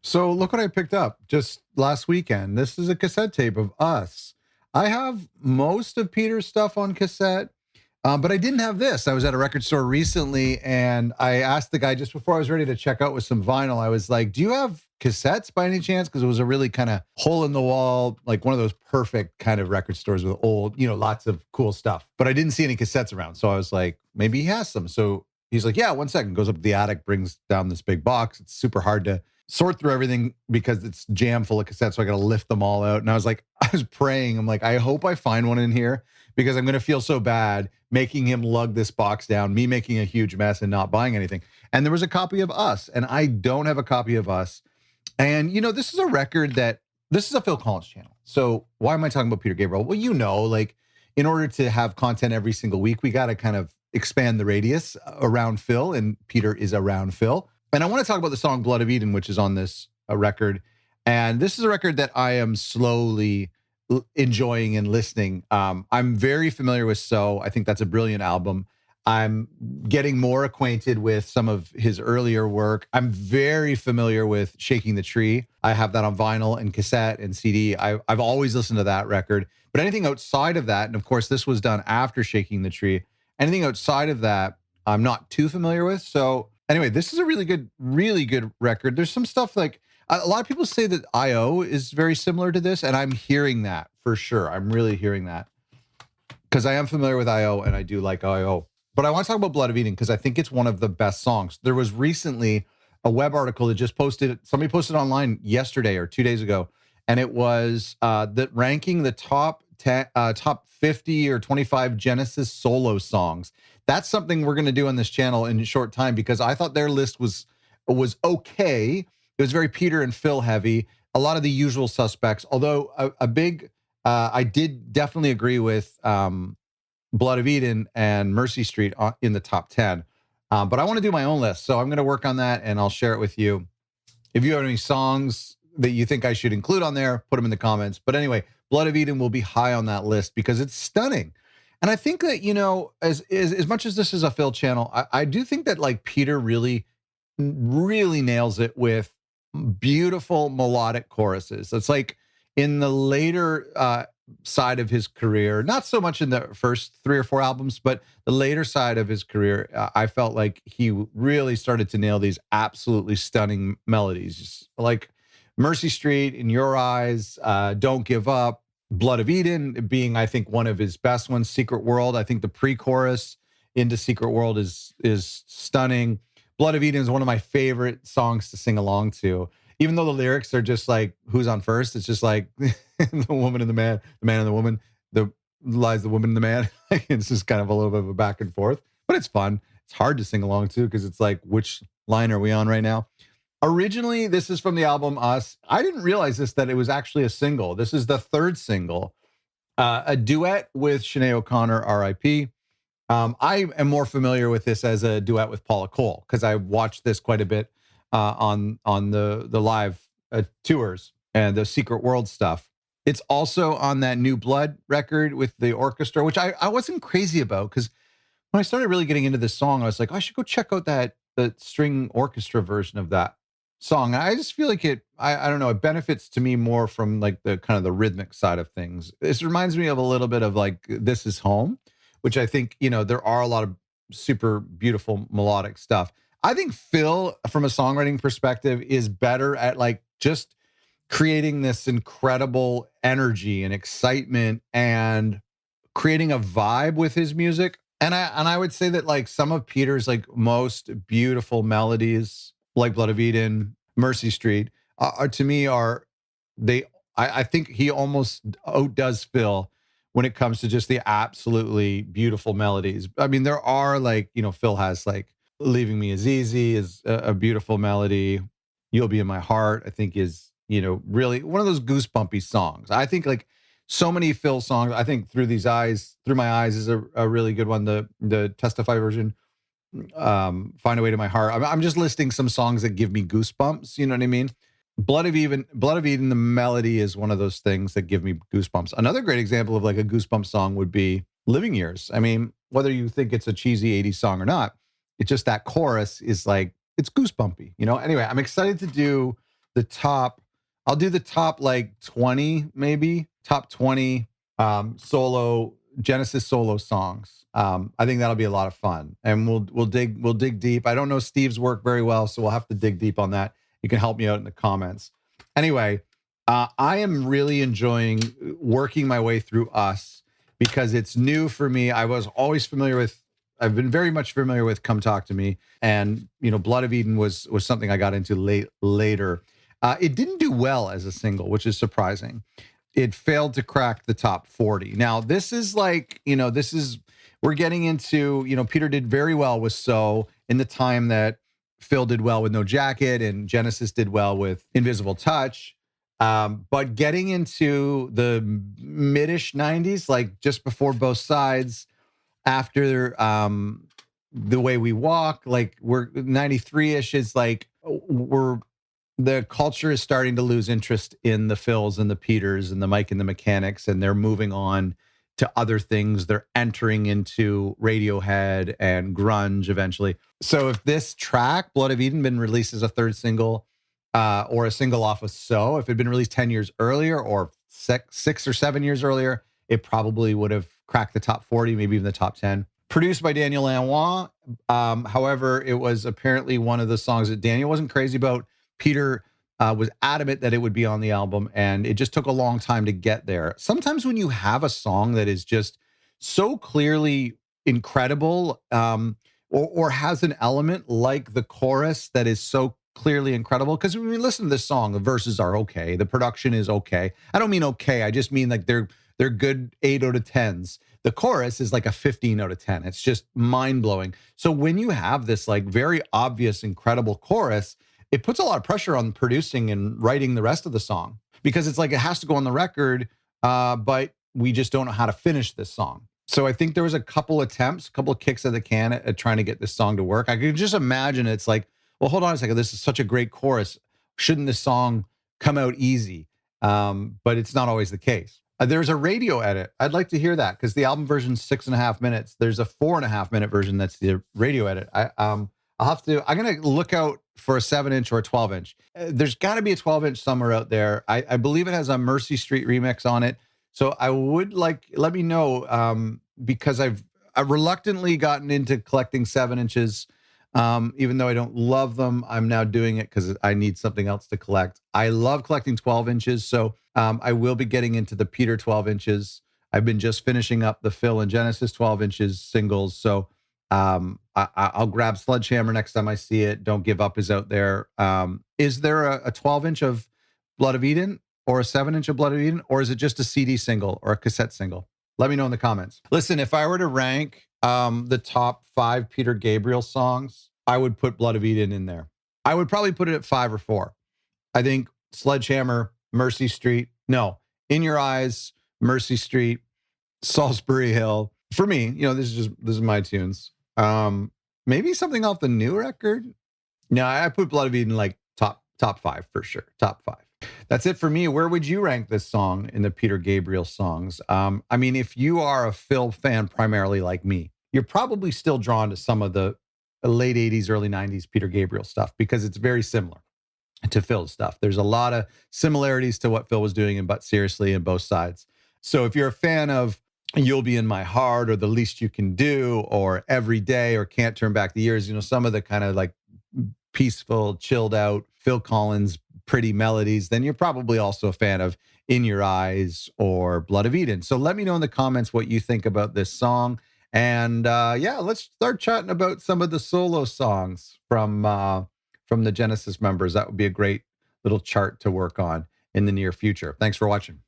So look what I picked up just last weekend. This is a cassette tape of Us. I have most of Peter's stuff on cassette, but I didn't have this. I was at a record store recently and I asked the guy just before I was ready to check out with some vinyl. I was like, do you have cassettes by any chance? Because it was a really kind of hole in the wall, like one of those perfect kind of record stores with old, lots of cool stuff. But I didn't see any cassettes around. So I was like, maybe he has some. So he's like, yeah, 1 second. Goes up to the attic, brings down this big box. It's super hard to sort through everything because it's jam full of cassettes. So I got to lift them all out. And I was praying. I'm like, I hope I find one in here because I'm going to feel so bad making him lug this box down, me making a huge mess and not buying anything. And there was a copy of Us, and I don't have a copy of Us. And, this is a record this is a Phil Collins channel. So why am I talking about Peter Gabriel? Well, like in order to have content every single week, we got to kind of expand the radius around Phil, and Peter is around Phil. And I want to talk about the song Blood of Eden, which is on this record. And this is a record that I am slowly enjoying and listening. I'm very familiar with So. I think that's a brilliant album. I'm getting more acquainted with some of his earlier work. I'm very familiar with Shaking the Tree. I have that on vinyl and cassette and CD. I've always listened to that record. But anything outside of that, and of course, this was done after Shaking the Tree, anything outside of that, I'm not too familiar with. So anyway, this is a really good record. There's some stuff like a lot of people say that I.O. is very similar to this, and I'm hearing that for sure. I'm really hearing that because I am familiar with I.O. and I do like I.O. But I want to talk about Blood of Eden because I think it's one of the best songs. There was recently a web article that just somebody posted online yesterday or 2 days ago, and it was that ranking the top 50 or 25 Genesis solo songs. That's something we're going to do on this channel in a short time because I thought their list was okay. It was very Peter and Phil heavy. A lot of the usual suspects, although I did definitely agree with Blood of Eden and Mercy Street in the top 10. But I want to do my own list. So I'm going to work on that and I'll share it with you. If you have any songs that you think I should include on there, put them in the comments. But anyway, Blood of Eden will be high on that list because it's stunning. And I think that, as much as this is a Phil channel, I do think that like Peter really nails it with beautiful melodic choruses. It's like in the later side of his career, not so much in the first 3 or 4 albums, but the later side of his career, I felt like he really started to nail these absolutely stunning melodies, just like Mercy Street, In Your Eyes, Don't Give Up, Blood of Eden being, I think, one of his best ones. Secret World, I think the pre-chorus into Secret World is stunning. Blood of Eden is one of my favorite songs to sing along to. Even though the lyrics are just like, who's on first? It's just like the woman and the man and the woman, lies the woman and the man. It's just kind of a little bit of a back and forth, but it's fun. It's hard to sing along to because it's like, which line are we on right now? Originally, this is from the album Us. I didn't realize that it was actually a single. This is the 3rd single, a duet with Sinead O'Connor, R.I.P. I am more familiar with this as a duet with Paula Cole because I watched this quite a bit on the live tours and the Secret World stuff. It's also on that New Blood record with the orchestra, which I wasn't crazy about because when I started really getting into this song, I was like, I should go check out the string orchestra version of that song. I just feel like I don't know, it benefits to me more from like the kind of the rhythmic side of things. This reminds me of a little bit of like This Is Home, which I think, there are a lot of super beautiful melodic stuff. I think Phil, from a songwriting perspective, is better at like just creating this incredible energy and excitement and creating a vibe with his music. And I would say that like some of Peter's like most beautiful melodies, like Blood of Eden, Mercy Street, to me I think he almost outdoes Phil when it comes to just the absolutely beautiful melodies. I mean, there are like, Phil has like Leaving Me Is Easy is a beautiful melody. You'll Be in My Heart, I think is, really one of those goosebumpy songs. I think like so many Phil songs, I think Through My Eyes is a really good one. The Testify version, Find a Way to My Heart. I'm just listing some songs that give me goosebumps. You know what I mean? Blood of Eden, the melody is one of those things that give me goosebumps. Another great example of like a goosebump song would be Living Years. I mean, whether you think it's a cheesy 80s song or not, it's just that chorus is like, it's goosebumpy, Anyway, I'm excited to do the top, I'll do the top like 20, maybe top 20 solo Genesis solo songs. I think that'll be a lot of fun, and we'll dig deep. I don't know Steve's work very well, so we'll have to dig deep on that. You can help me out in the comments. Anyway, I am really enjoying working my way through Us because it's new for me. I've been very much familiar with Come Talk to Me, and Blood of Eden was something I got into later. It didn't do well as a single, which is surprising. It failed to crack the top 40. Now, this is we're getting into, Peter did very well with So in the time that Phil did well with No Jacket and Genesis did well with Invisible Touch. But getting into the mid-ish 90s, like just before Both Sides, after The Way We Walk, like we're 93-ish is like the culture is starting to lose interest in the Phils and the Peters and the Mike and the Mechanics, and they're moving on to other things. They're entering into Radiohead and grunge eventually. So if this track, Blood of Eden, been released as a third single or a single off of So, if it had been released 10 years earlier or 6 or 7 years earlier, it probably would have cracked the top 40, maybe even the top 10. Produced by Daniel Lanois. However, it was apparently one of the songs that Daniel wasn't crazy about. Peter was adamant that it would be on the album, and it just took a long time to get there. Sometimes when you have a song that is just so clearly incredible, or has an element like the chorus that is so clearly incredible, because when we listen to this song, the verses are okay, the production is okay. I don't mean okay, I just mean like they're good 8 out of 10s. The chorus is like a 15 out of 10. It's just mind-blowing. So when you have this like very obvious, incredible chorus, it puts a lot of pressure on producing and writing the rest of the song, because it's like it has to go on the record, but we just don't know how to finish this song. So I think there was a couple attempts, a couple of kicks at the can at trying to get this song to work. I could just imagine it's like, well, hold on a second. This is such a great chorus. Shouldn't this song come out easy? But it's not always the case. There's a radio edit. I'd like to hear that, because the album version's 6.5 minutes. There's a 4.5 minute version that's the radio edit. I'm going to look out for a 7-inch or a 12-inch. There's got to be a 12-inch somewhere out there. I believe it has a Mercy Street remix on it. So I would let me know, because I've reluctantly gotten into collecting 7-inches. Even though I don't love them, I'm now doing it because I need something else to collect. I love collecting 12 inches. So I will be getting into the Peter 12 inches. I've been just finishing up the Phil and Genesis 12 inches singles. So I'll grab Sledgehammer next time I see it. Don't Give Up is out there. Is there a 12-inch of Blood of Eden or a 7-inch of Blood of Eden? Or is it just a CD single or a cassette single? Let me know in the comments. Listen, if I were to rank the top 5 Peter Gabriel songs, I would put Blood of Eden in there. I would probably put it at 5 or 4. I think Sledgehammer, Mercy Street, In Your Eyes, Mercy Street, Salisbury Hill. For me, this is my tunes. Maybe something off the new record. No, I put Blood of Eden like top 5 for sure. Top 5. That's it for me. Where would you rank this song in the Peter Gabriel songs? I mean, if you are a Phil fan primarily like me, you're probably still drawn to some of the late 80s, early 90s Peter Gabriel stuff, because it's very similar to Phil's stuff. There's a lot of similarities to what Phil was doing in But Seriously and Both Sides. So if you're a fan of You'll Be in My Heart or The Least You Can Do or Every Day or Can't Turn Back the Years, some of the kind of like peaceful, chilled out Phil Collins pretty melodies, then you're probably also a fan of In Your Eyes or Blood of Eden. So let me know in the comments what you think about this song. And let's start chatting about some of the solo songs from the Genesis members. That would be a great little chart to work on in the near future. Thanks for watching.